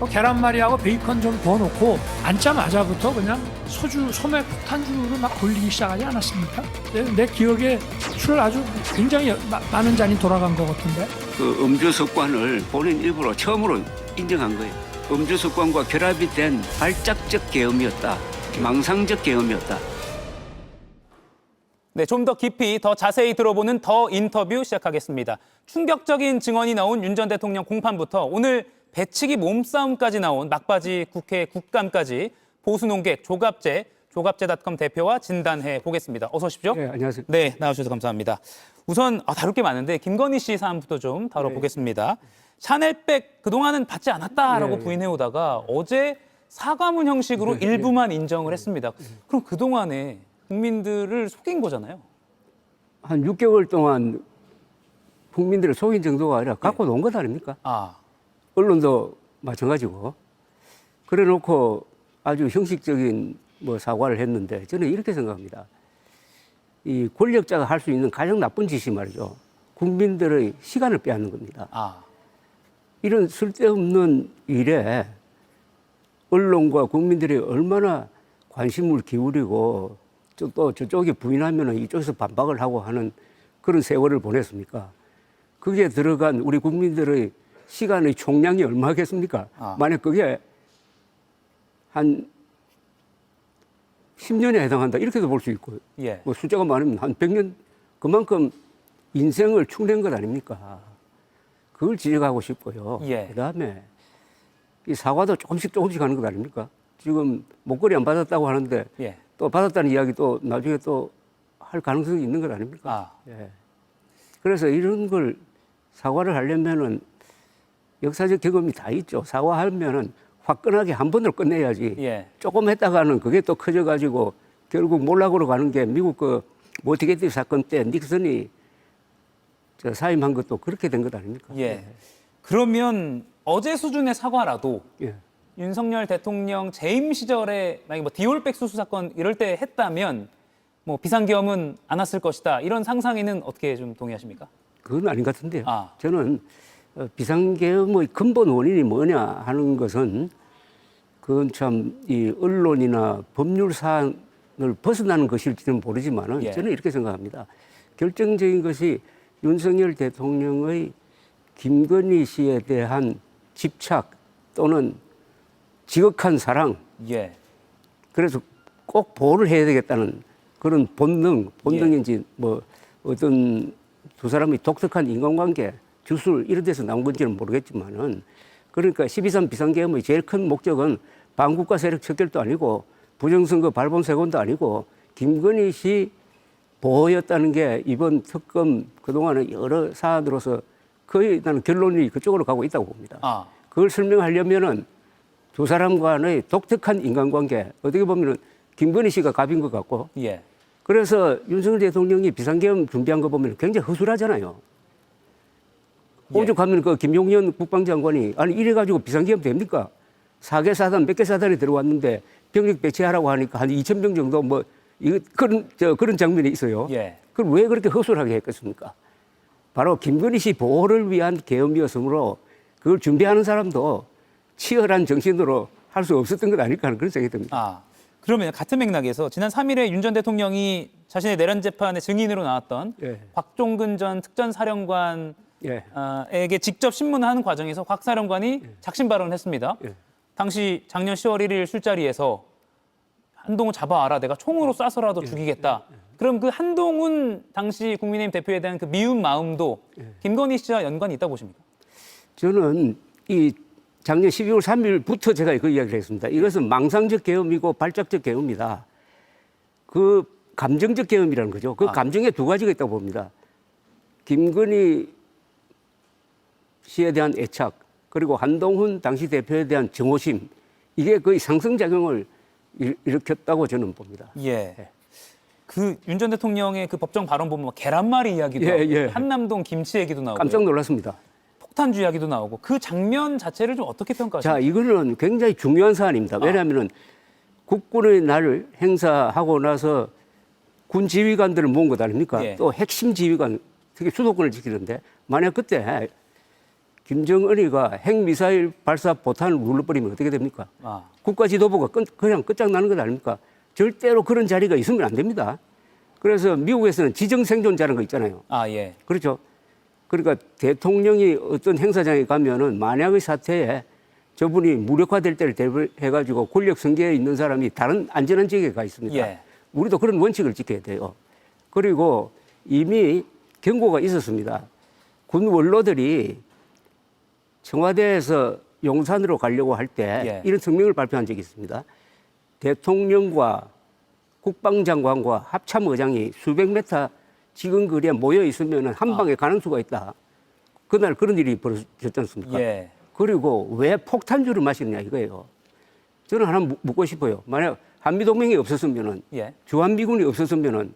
계란말이하고 베이컨 좀 구워놓고 앉자마자부터 그냥 소맥 폭탄주를 막 돌리기 시작하지 않았습니까? 내 기억에 술 아주 굉장히 많은 잔이 돌아간 것 같은데. 그 음주 습관을 본인 일부러 처음으로 인정한 거예요. 음주 습관과 결합이 된 발작적 계엄이었다. 망상적 계엄이었다. 네, 좀 더 깊이, 더 자세히 들어보는 더 인터뷰 시작하겠습니다. 충격적인 증언이 나온 윤 전 대통령 공판부터 오늘 배치기 몸싸움까지 나온 막바지 국회 국감까지 보수 논객 조갑제닷컴 대표와 진단해 보겠습니다. 어서 오십시오. 네, 안녕하세요. 네, 나와주셔서 감사합니다. 우선 다룰 게 많은데 김건희 씨 사안부터 좀 다뤄보겠습니다. 샤넬백 그동안은 받지 않았다라고 부인해 오다가 어제 사과문 형식으로 일부만 인정을 했습니다. 그럼 그동안에 국민들을 속인 거잖아요. 한 6개월 동안 국민들을 속인 정도가 아니라 갖고 논 것 아닙니까? 언론도 마찬가지고. 그래 놓고 아주 형식적인 사과를 했는데 저는 이렇게 생각합니다. 이 권력자가 할 수 있는 가장 나쁜 짓이 말이죠. 국민들의 시간을 빼앗는 겁니다. 이런 쓸데없는 일에 언론과 국민들이 얼마나 관심을 기울이고 또 저쪽이 부인하면 이쪽에서 반박을 하고 하는 그런 세월을 보냈습니까? 그게 들어간 우리 국민들의 시간의 총량이 얼마겠습니까? 만약 그게 한 10년에 해당한다 이렇게도 볼 수 있고 숫자가 많으면 한 100년 그만큼 인생을 축낸 것 아닙니까? 그걸 지적하고 싶고요. 그다음에 이 사과도 조금씩 하는 것 아닙니까? 지금 목걸이 안 받았다고 하는데 또 받았다는 이야기 또 나중에 또 할 가능성이 있는 것 아닙니까? 그래서 이런 걸 사과를 하려면은 역사적 경험이 다 있죠. 사과하면은 화끈하게 한 번으로 끝내야지. 조금 했다가는 그게 또 커져가지고 결국 몰락으로 가는 게 미국 그 모티게티 사건 때 닉슨이 사임한 것도 그렇게 된 것 아닙니까? 그러면 어제 수준의 사과라도 윤석열 대통령 재임 시절에 만약 디올백 수수 사건 이럴 때 했다면 비상계엄은 안 왔을 것이다. 이런 상상에는 어떻게 좀 동의하십니까? 그건 아닌 것 같은데요. 저는 비상계엄의 근본 원인이 뭐냐 하는 것은 그건 참 이 언론이나 법률 사안을 벗어나는 것일지는 모르지만은 저는 이렇게 생각합니다. 결정적인 것이 윤석열 대통령의 김건희 씨에 대한 집착 또는 지극한 사랑. 그래서 꼭 보호를 해야 되겠다는 그런 본능인지 어떤 두 사람의 독특한 인간관계, 주술 이런 데서 나온 건지는 모르겠지만은 그러니까 12.3 비상계엄의 제일 큰 목적은 반국가 세력 척결도 아니고 부정선거 발본색원도 아니고 김건희 씨 보호였다는 게 이번 특검 그동안의 여러 사안으로서 거의 나는 결론이 그쪽으로 가고 있다고 봅니다. 그걸 설명하려면은 두 사람 간의 독특한 인간관계, 어떻게 보면은 김건희 씨가 갑인 것 같고, 그래서 윤석열 대통령이 비상계엄 준비한 거 보면 굉장히 허술하잖아요. 오죽하면 그 김용현 국방장관이 아니 이래가지고 비상계엄 됩니까? 4개 사단, 몇 개 사단이 들어왔는데 병력 배치하라고 하니까 한 2,000명 정도 그런 장면이 있어요. 그럼 왜 그렇게 허술하게 했겠습니까? 바로 김건희 씨 보호를 위한 계엄이었으므로 그걸 준비하는 사람도 치열한 정신으로 할 수 없었던 것 아닐까 하는 그런 생각이 듭니다. 그러면 같은 맥락에서 지난 3일에 윤 전 대통령이 자신의 내란 재판의 증인으로 나왔던 곽종근 전 특전사령관에게 직접 신문하는 과정에서 곽 사령관이 작심 발언을 했습니다. 당시 작년 10월 1일 술자리에서 한동훈 잡아와라, 내가 총으로 쏴서라도 죽이겠다. 그럼 그 한동훈 당시 국민의힘 대표에 대한 그 미운 마음도 김건희 씨와 연관이 있다고 보십니까? 저는 이 작년 12월 3일부터 제가 그 이야기를 했습니다. 이것은 망상적 계엄이고 발작적 계엄이다. 그 감정적 계엄이라는 거죠. 그 감정에 두 가지가 있다고 봅니다. 김건희 씨에 대한 애착, 그리고 한동훈 당시 대표에 대한 정오심, 이게 거의 상승작용을 일으켰다고 저는 봅니다. 그 윤 전 대통령의 그 법정 발언 보면 계란말이 이야기도 나오고 한남동 김치 얘기도 나오고 깜짝 놀랐습니다. 폭탄주 이야기도 나오고 그 장면 자체를 좀 어떻게 평가하십니까? 자, 이거는 굉장히 중요한 사안입니다. 왜냐하면 국군의 날 행사하고 나서 군 지휘관들을 모은 것 아닙니까? 또 핵심 지휘관, 특히 수도권을 지키는데 만약 그때 김정은이가 핵미사일 발사 포탄을 눌러버리면 어떻게 됩니까? 아, 국가 지도부가 그냥 끝장나는 것 아닙니까? 절대로 그런 자리가 있으면 안 됩니다. 그래서 미국에서는 지정생존자라는 거 있잖아요. 아, 예. 그렇죠. 그러니까 대통령이 어떤 행사장에 가면은 만약의 사태에 저분이 무력화될 때를 대비해가지고 권력 성계에 있는 사람이 다른 안전한 지역에 가 있습니다. 예. 우리도 그런 원칙을 지켜야 돼요. 그리고 이미 경고가 있었습니다. 군 원로들이 청와대에서 용산으로 가려고 할 때 예. 이런 성명을 발표한 적이 있습니다. 대통령과 국방장관과 합참의장이 수백 메타 지금 거리에 모여 있으면 한 방에 가는 수가 있다. 그날 그런 일이 벌어졌지 않습니까? 예. 그리고 왜 폭탄주를 마시느냐 이거예요. 저는 하나 묻고 싶어요. 만약 한미동맹이 없었으면은 예. 주한미군이 없었으면은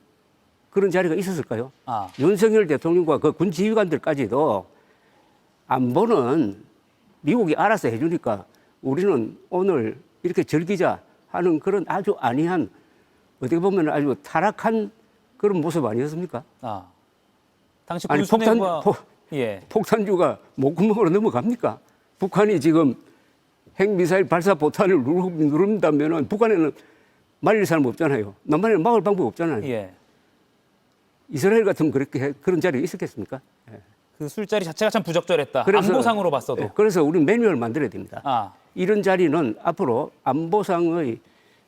그런 자리가 있었을까요? 아. 윤석열 대통령과 그 군 지휘관들까지도 안보는 미국이 알아서 해주니까 우리는 오늘 이렇게 즐기자 하는 그런 아주 안이한 어떻게 보면 아주 타락한 그런 모습 아니었습니까? 아. 당시 아니, 군수뇌부와 예. 폭탄주가 목구멍으로 넘어갑니까? 북한이 지금 핵미사일 발사 포탄을 누른다면 북한에는 말릴 사람 없잖아요. 남한에는 막을 방법 없잖아요. 예. 이스라엘 같으면 그런 자리가 있었겠습니까? 예. 그 술자리 자체가 참 부적절했다. 그래서- 안보상으로 봤어도. 예, 그래서 우리는 매뉴얼을 만들어야 됩니다. 아. 이런 자리는 앞으로 안보상의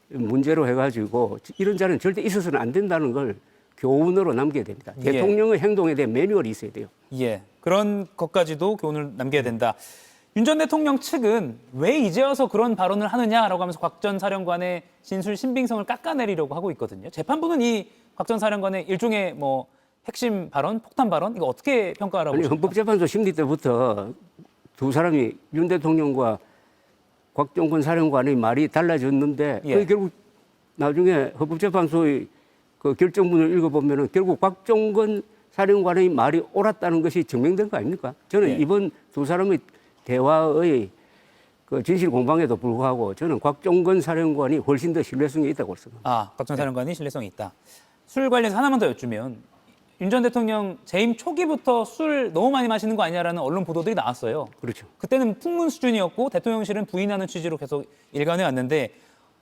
문제로 해가지고 이런 자리는 절대 있어서는 안 된다는 걸 교훈으로 남겨야 됩니다. 예. 대통령의 행동에 대한 매뉴얼이 있어야 돼요. 예. 그런 것까지도 교훈을 남겨야 된다. 윤 전 대통령 측은 왜 이제 와서 그런 발언을 하느냐라고 하면서 곽 전 사령관의 진술 신빙성을 깎아내리려고 하고 있거든요. 재판부는 이 곽 전 사령관의 일종의 뭐 핵심 발언, 폭탄 발언 이거 어떻게 평가하라고 아니, 보십니까? 헌법재판소 심리 때부터 두 사람이 윤 대통령과 곽종건 사령관의 말이 달라졌는데 예. 그게 결국 나중에 헌법재판소의 그 결정문을 읽어보면은 결국 곽종건 사령관의 말이 옳았다는 것이 증명된 거 아닙니까? 저는 예. 이번 두 사람의 대화의 그 진실 공방에도 불구하고 저는 곽종건 사령관이 훨씬 더 신뢰성이 있다고 생각합니다. 아, 곽 전 사령관이 신뢰성이 있다. 술 관련해서 하나만 더 여쭈면 윤 전 대통령 재임 초기부터 술 너무 많이 마시는 거 아니냐라는 언론 보도들이 나왔어요. 그렇죠. 그때는 풍문 수준이었고 대통령실은 부인하는 취지로 계속 일관해 왔는데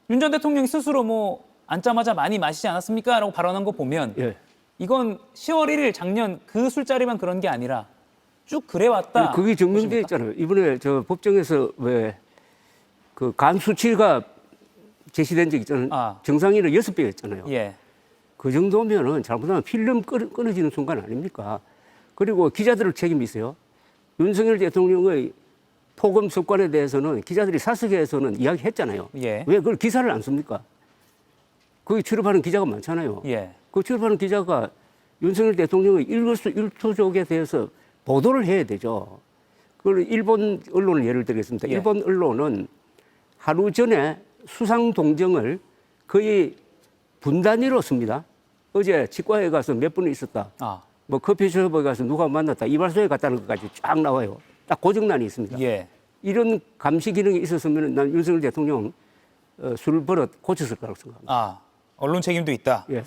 윤 전 대통령이 스스로 뭐 앉자마자 많이 마시지 않았습니까? 라고 발언한 거 보면 예. 이건 10월 1일 작년 그 술자리만 그런 게 아니라 쭉 그래왔다. 그게 증명돼 보십니까? 있잖아요. 이번에 저 법정에서 왜 그 간 수치가 제시된 적 있잖아요. 아. 정상인은 6배였잖아요. 예. 그 정도면은 잘못하면 필름 끊어지는 순간 아닙니까? 그리고 기자들 책임이 있어요. 윤석열 대통령의 폭언 습관에 대해서는 기자들이 사석에서는 이야기했잖아요. 예. 왜 그걸 기사를 안 씁니까? 거기 출입하는 기자가 많잖아요. 예. 그 출입하는 기자가 윤석열 대통령의 일거수일투족에 대해서 보도를 해야 되죠. 그걸 일본 언론을 예를 들겠습니다. 예. 일본 언론은 하루 전에 수상 동정을 거의 분단위로 씁니다. 어제 치과에 가서 몇 분 있었다. 아. 뭐 커피숍에 가서 누가 만났다. 이발소에 갔다는 것까지 쫙 나와요. 딱 고정란이 있습니다. 예. 이런 감시 기능이 있었으면 난 윤석열 대통령 술 버릇 고쳤을 거라고 생각합니다. 아, 언론 책임도 있다. 예.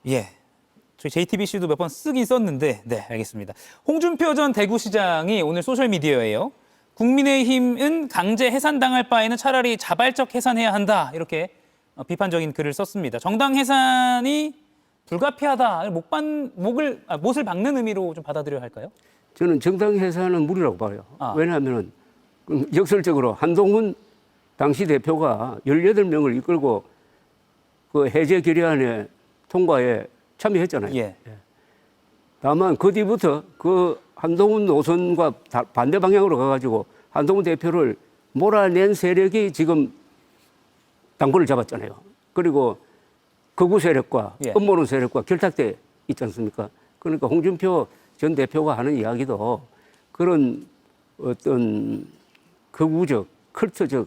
예. 저희 JTBC도 몇 번 쓰긴 썼는데, 네, 알겠습니다. 홍준표 전 대구시장이 오늘 소셜미디어에요. 국민의힘은 강제 해산당할 바에는 차라리 자발적 해산해야 한다. 이렇게 비판적인 글을 썼습니다. 정당 해산이 불가피하다. 못을 박는 의미로 좀 받아들여야 할까요? 저는 정당 해산은 무리라고 봐요. 아. 왜냐하면 역설적으로 한동훈 당시 대표가 18명을 이끌고 그 해제 결의안의 통과에 참여했잖아요. 예. 다만 그 뒤부터 그 한동훈 노선과 반대 방향으로 가가지고 한동훈 대표를 몰아낸 세력이 지금 당권을 잡았잖아요. 그리고 극우 세력과 예. 음모론 세력과 결탁돼 있지 않습니까? 그러니까 홍준표 전 대표가 하는 이야기도 그런 어떤 극우적, 컬트적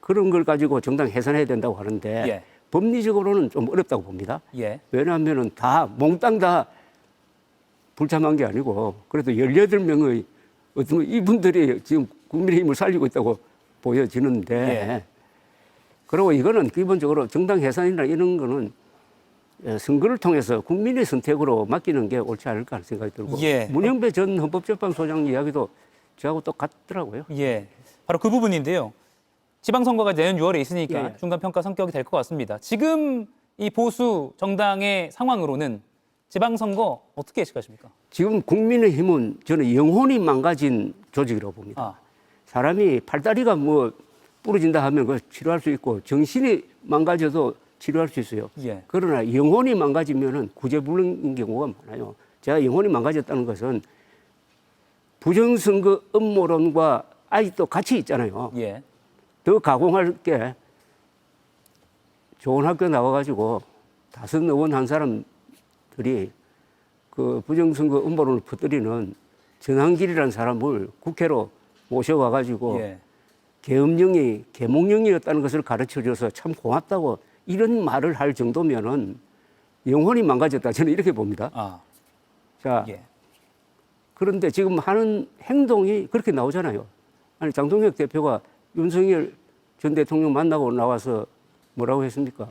그런 걸 가지고 정당 해산해야 된다고 하는데 예. 법리적으로는 좀 어렵다고 봅니다. 예. 왜냐하면은 다 몽땅 다 불참한 게 아니고 그래도 18명의 어떤 이분들이 지금 국민의힘을 살리고 있다고 보여지는데 예. 그리고 이거는 기본적으로 정당 해산이나 이런 거는 선거를 통해서 국민의 선택으로 맡기는 게 옳지 않을까 하는 생각이 들고 예. 문영배 전 헌법재판소장 이야기도 저하고 똑같더라고요. 예, 바로 그 부분인데요. 지방선거가 내년 6월에 있으니까 예. 중간평가 성격이 될 것 같습니다. 지금 이 보수 정당의 상황으로는 지방선거 어떻게 예측하십니까? 지금 국민의힘은 저는 영혼이 망가진 조직이라고 봅니다. 아, 사람이 팔다리가 뭐 부러진다 하면 그 치료할 수 있고 정신이 망가져도 치료할 수 있어요. 예. 그러나 영혼이 망가지면은 구제불능인 경우가 많아요. 제가 영혼이 망가졌다는 것은 부정선거 음모론과 아직도 같이 있잖아요. 예. 더 가공할 게 좋은 학교 나와가지고 다섯 의원 한 사람들이 그 부정선거 음모론을 퍼뜨리는 전한길이라는 사람을 국회로 모셔와가지고 예. 계엄령이 계몽령이었다는 것을 가르쳐줘서 참 고맙다고 이런 말을 할 정도면은 영혼이 망가졌다. 저는 이렇게 봅니다. 아, 자, 예. 그런데 지금 하는 행동이 그렇게 나오잖아요. 아니, 장동혁 대표가 윤석열 전 대통령 만나고 나와서 뭐라고 했습니까?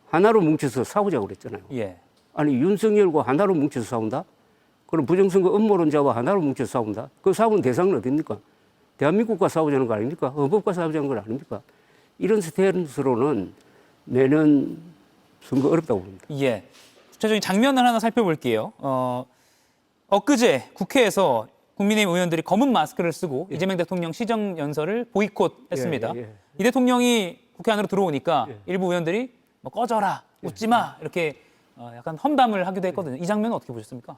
하나로 뭉쳐서 싸우자고 그랬잖아요. 예. 아니, 윤석열과 하나로 뭉쳐서 싸운다? 그럼 부정선거 음모론자와 하나로 뭉쳐서 싸운다? 그 싸우는 대상은 어딥니까? 대한민국과 싸우자는 거 아닙니까? 헌법과 싸우자는 거 아닙니까? 이런 스탠스로는 내년 선거 어렵다고 봅니다. 예. 구체적인 장면을 하나 살펴볼게요. 엊그제 국회에서 국민의힘 의원들이 검은 마스크를 쓰고 이재명 대통령 시정 연설을 보이콧했습니다. 예, 예, 예. 이 대통령이 국회 안으로 들어오니까 예. 일부 의원들이 뭐 꺼져라, 웃지 마 이렇게 약간 험담을 하기도 했거든요. 이 장면은 어떻게 보셨습니까?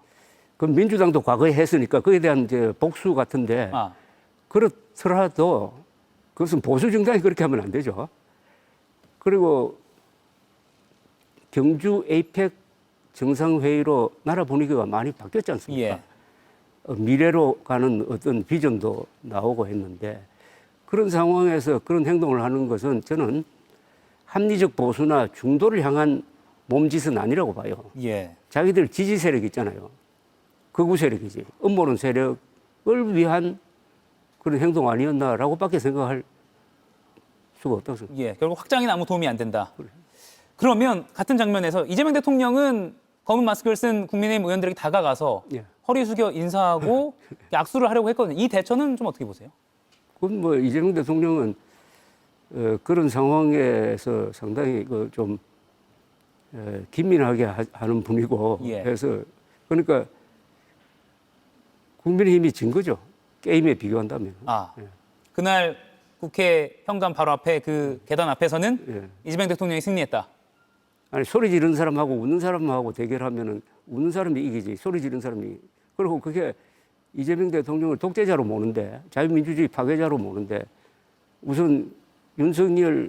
그 민주당도 과거에 했으니까 그에 대한 이제 복수 같은데 아, 그렇더라도 그것은 보수 정당이 그렇게 하면 안 되죠. 그리고 경주 에이펙 정상회의로 나라 분위기가 많이 바뀌었지 않습니까? 예. 미래로 가는 어떤 비전도 나오고 했는데 그런 상황에서 그런 행동을 하는 것은 저는 합리적 보수나 중도를 향한 몸짓은 아니라고 봐요. 예. 자기들 지지 세력 있잖아요. 극우 세력이지. 음모론 세력을 위한 그런 행동 아니었나라고 밖에 생각할 수가 없다고 생각합니다. 예. 결국 확장에는 아무 도움이 안 된다. 그러면 같은 장면에서 이재명 대통령은 검은 마스크를 쓴 국민의힘 의원들에게 다가가서 예. 허리 숙여 인사하고 악수를 하려고 했거든요. 이 대처는 좀 어떻게 보세요? 그건 뭐 이재명 대통령은 그런 상황에서 상당히 그좀 기민하게 하는 분이고 예. 해서 그러니까 국민의힘이 진 거죠. 게임에 비교한다면. 아, 예. 그날 국회 현관 바로 앞에 그 계단 앞에서는 예. 이재명 대통령이 승리했다. 아니 소리 지르는 사람하고 웃는 사람하고 대결하면은 웃는 사람이 이기지 소리 지르는 사람이 그리고 그게 이재명 대통령을 독재자로 모는데 자유민주주의 파괴자로 모는데 우선 윤석열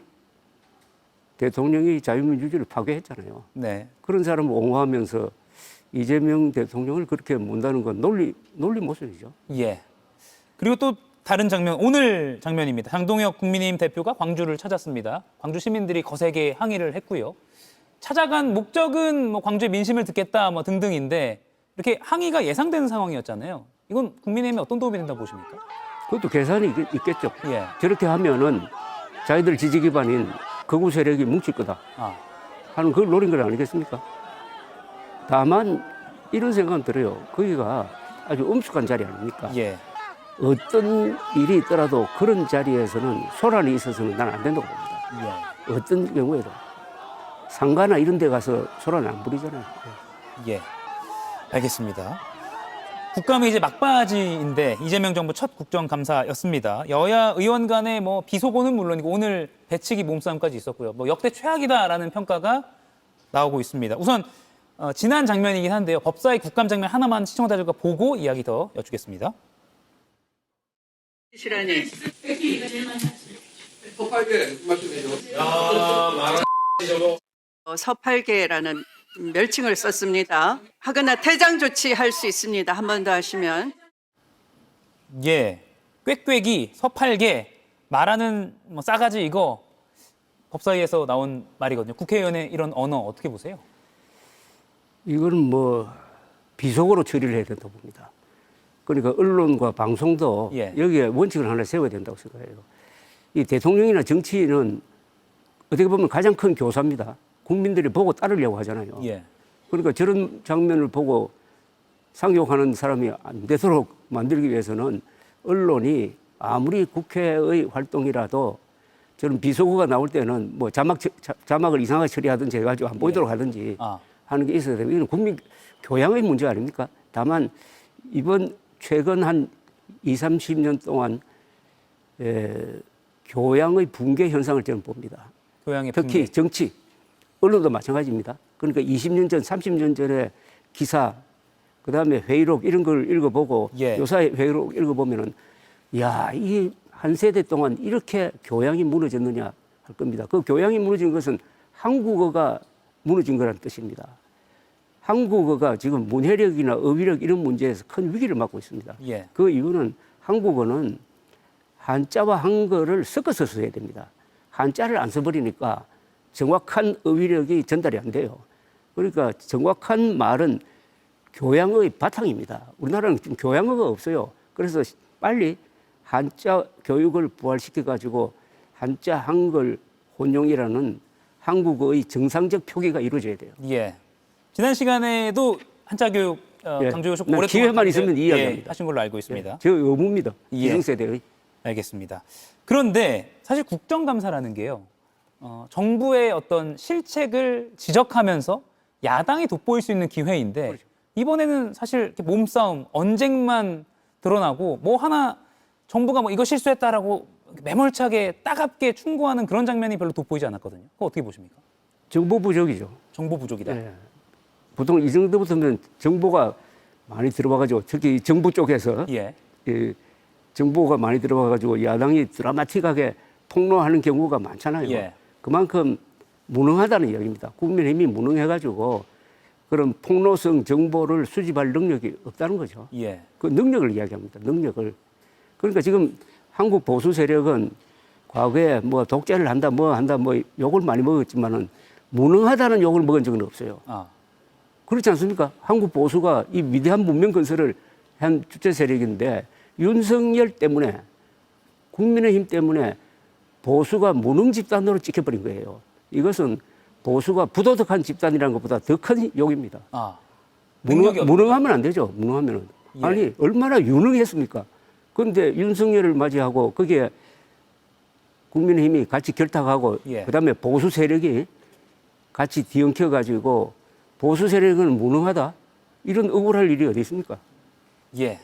대통령이 자유민주주의를 파괴했잖아요. 네. 그런 사람을 옹호하면서 이재명 대통령을 그렇게 문다는 건 논리 모순이죠. 예. 그리고 또 다른 장면, 오늘 장면입니다. 장동혁 국민의힘 대표가 광주를 찾았습니다. 광주 시민들이 거세게 항의를 했고요. 찾아간 목적은 뭐 광주의 민심을 듣겠다 뭐 등등인데 이렇게 항의가 예상되는 상황이었잖아요. 이건 국민의힘에 어떤 도움이 된다고 보십니까? 그것도 계산이 있겠죠. 예. 저렇게 하면은 자기들 지지 기반인 극우 세력이 뭉칠 거다 아, 하는 그걸 노린 건 아니겠습니까? 다만 이런 생각은 들어요. 거기가 아주 엄숙한 자리 아닙니까? 예. 어떤 일이 있더라도 그런 자리에서는 소란이 있어서는 난 안 된다고 봅니다. 예. 어떤 경우에도 상가나 이런 데 가서 소란 안 부리잖아요. 예. 알겠습니다. 국감이 이제 막바지인데 이재명 정부 첫 국정감사였습니다. 여야 의원 간의 뭐 비속어는 물론이고 오늘 배치기 몸싸움까지 있었고요. 뭐 역대 최악이다라는 평가가 나오고 있습니다. 우선 지난 장면이긴 한데요. 법사위 국감 장면 하나만 시청자들과 보고 이야기 더 여쭙겠습니다. 시라니. 서팔계라는 멸칭을 썼습니다. 하거나 퇴장 조치할 수 있습니다. 한 번 더 하시면. 예. 꾀꾀기, 서팔계, 말하는 뭐 싸가지 이거 법사위에서 나온 말이거든요. 국회의원의 이런 언어 어떻게 보세요? 이거는 뭐 비속어로 처리를 해야 된다고 봅니다. 그러니까 언론과 방송도 예. 여기에 원칙을 하나 세워야 된다고 생각해요. 이 대통령이나 정치인은 어떻게 보면 가장 큰 교사입니다. 국민들이 보고 따르려고 하잖아요. 예. 그러니까 저런 장면을 보고 상욕하는 사람이 안 되도록 만들기 위해서는 언론이 아무리 국회의 활동이라도 저는 비속어가 나올 때는 뭐 자막을 이상하게 처리하든지 해가지고 안 보이도록 하든지 하는 게 있어야 돼요. 이건 국민 교양의 문제 아닙니까? 다만 이번 최근 한 20, 30년 동안 교양의 붕괴 현상을 저는 봅니다. 교양의 특히 붕괴. 정치, 언론도 마찬가지입니다. 그러니까 20년 전, 30년 전에 기사, 그다음에 회의록 이런 걸 읽어보고 예. 요사이 회의록 읽어보면은 야, 이 한 세대 동안 이렇게 교양이 무너졌느냐 할 겁니다. 그 교양이 무너진 것은 한국어가 무너진 거라는 뜻입니다. 한국어가 지금 문해력이나 어휘력 이런 문제에서 큰 위기를 맞고 있습니다. 예. 그 이유는 한국어는 한자와 한글을 섞어서 써야 됩니다. 한자를 안 써버리니까 정확한 어휘력이 전달이 안 돼요. 그러니까 정확한 말은 교양의 바탕입니다. 우리나라는 지금 교양어가 없어요. 그래서 빨리 한자 교육을 부활시켜가지고 한자 한글 혼용이라는 한국어의 정상적 표기가 이루어져야 돼요. 예. 지난 시간에도 한자 교육 강조해 주셨고 난 기회만 있으면 이야기합니다. 하신 걸로 알고 있습니다. 저 의무입니다. 예. 기성세대의. 알겠습니다. 그런데 사실 국정감사라는 게요. 정부의 어떤 실책을 지적하면서 야당이 돋보일 수 있는 기회인데 그렇죠. 이번에는 사실 이렇게 몸싸움, 언쟁만 드러나고 뭐 하나 정부가 뭐 이거 실수했다라고 매몰차게 따갑게 충고하는 그런 장면이 별로 돋보이지 않았거든요. 그거 어떻게 보십니까? 정보 부족이죠. 정보 부족이다. 예. 보통 이 정도부터는 정보가 많이 들어와가지고 특히 정부 쪽에서 예. 정보가 많이 들어와가지고 야당이 드라마틱하게 폭로하는 경우가 많잖아요. 예. 그만큼 무능하다는 이야기입니다. 국민의힘이 무능해가지고 그런 폭로성 정보를 수집할 능력이 없다는 거죠. 예. 그 능력을 이야기합니다. 능력을. 그러니까 지금 한국 보수 세력은 과거에 뭐 독재를 한다, 뭐 한다, 뭐 욕을 많이 먹었지만은 무능하다는 욕을 먹은 적은 없어요. 그렇지 않습니까? 한국 보수가 이 위대한 문명 건설을 한 주체 세력인데 윤석열 때문에 국민의힘 때문에 보수가 무능 집단으로 찍혀버린 거예요. 이것은 보수가 부도덕한 집단이라는 것보다 더 큰 욕입니다. 무능하면 안 되죠. 무능하면은. 예. 아니 얼마나 유능했습니까? 그런데 윤석열을 맞이하고 거기에 국민의힘이 같이 결탁하고 예. 그다음에 보수 세력이 같이 뒤엉켜 가지고 보수 세력은 무능하다 이런 억울할 일이 어디 있습니까? 예.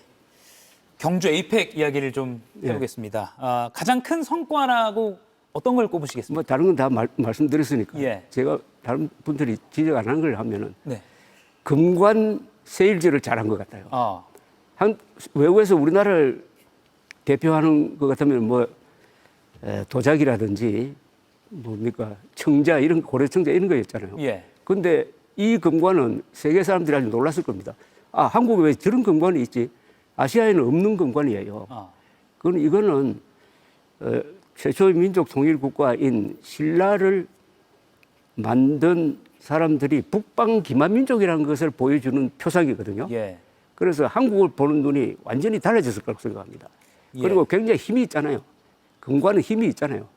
경주 에이펙 이야기를 좀 해보겠습니다. 가장 큰 성과라고 어떤 걸 꼽으시겠습니까? 뭐 다른 건 다 말씀드렸으니까 예. 제가 다른 분들이 지적 안 한 걸 하면은 네. 금관 세일즈를 잘한 것 같아요. 외국에서 우리나라를 대표하는 것 같으면 뭐 도자기라든지 뭡니까 청자 이런 고려 청자 이런 거였잖아요. 예. 근데 이 금관은 세계 사람들이 아주 놀랐을 겁니다. 아 한국에 왜 저런 금관이 있지? 아시아에는 없는 금관이에요. 그건 이거는 최초의 민족 통일 국가인 신라를 만든 사람들이 북방 기만민족이라는 것을 보여주는 표상이거든요. 예. 그래서 한국을 보는 눈이 완전히 달라졌을 거라고 생각합니다. 예. 그리고 굉장히 힘이 있잖아요. 금관은 힘이 있잖아요.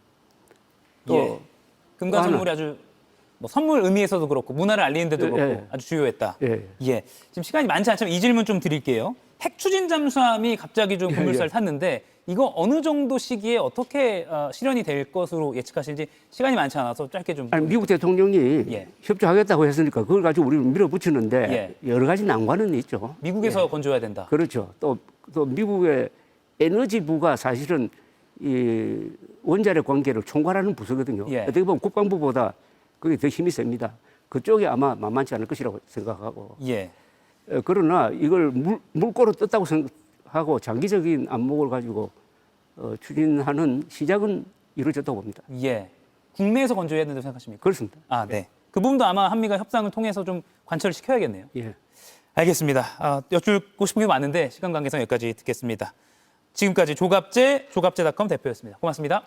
또 금관 선물이 아주 뭐 선물 의미에서도 그렇고 문화를 알리는 데도 그렇고 아주 주요했다. 예. 지금 시간이 많지 않지만 이 질문 좀 드릴게요. 핵 추진 잠수함이 갑자기 좀 급물살을 탔는데 이거 어느 정도 시기에 어떻게 실현이 될 것으로 예측하실지 시간이 많지 않아서 짧게 좀. 아니, 미국 대통령이 협조하겠다고 했으니까 그걸 가지고 우리를 밀어붙이는데 여러 가지 난관은 있죠. 미국에서 건져야 된다. 그렇죠. 또 미국의 에너지부가 사실은 이 원자력 관계를 총괄하는 부서거든요. 어떻게 보면 국방부보다 그게 더 힘이 셉니다. 그쪽이 아마 만만치 않을 것이라고 생각하고. 그러나 이걸 물꼬로 떴다고 생각하고 장기적인 안목을 가지고 추진하는 시작은 이루어졌다고 봅니다. 국내에서 건조해야 된다고 생각하십니까? 그렇습니다. 네. 그 부분도 아마 한미가 협상을 통해서 좀 관철을 시켜야겠네요. 알겠습니다. 여쭙고 싶은 게 많은데 시간 관계상 여기까지 듣겠습니다. 지금까지 조갑제닷컴 대표였습니다. 고맙습니다.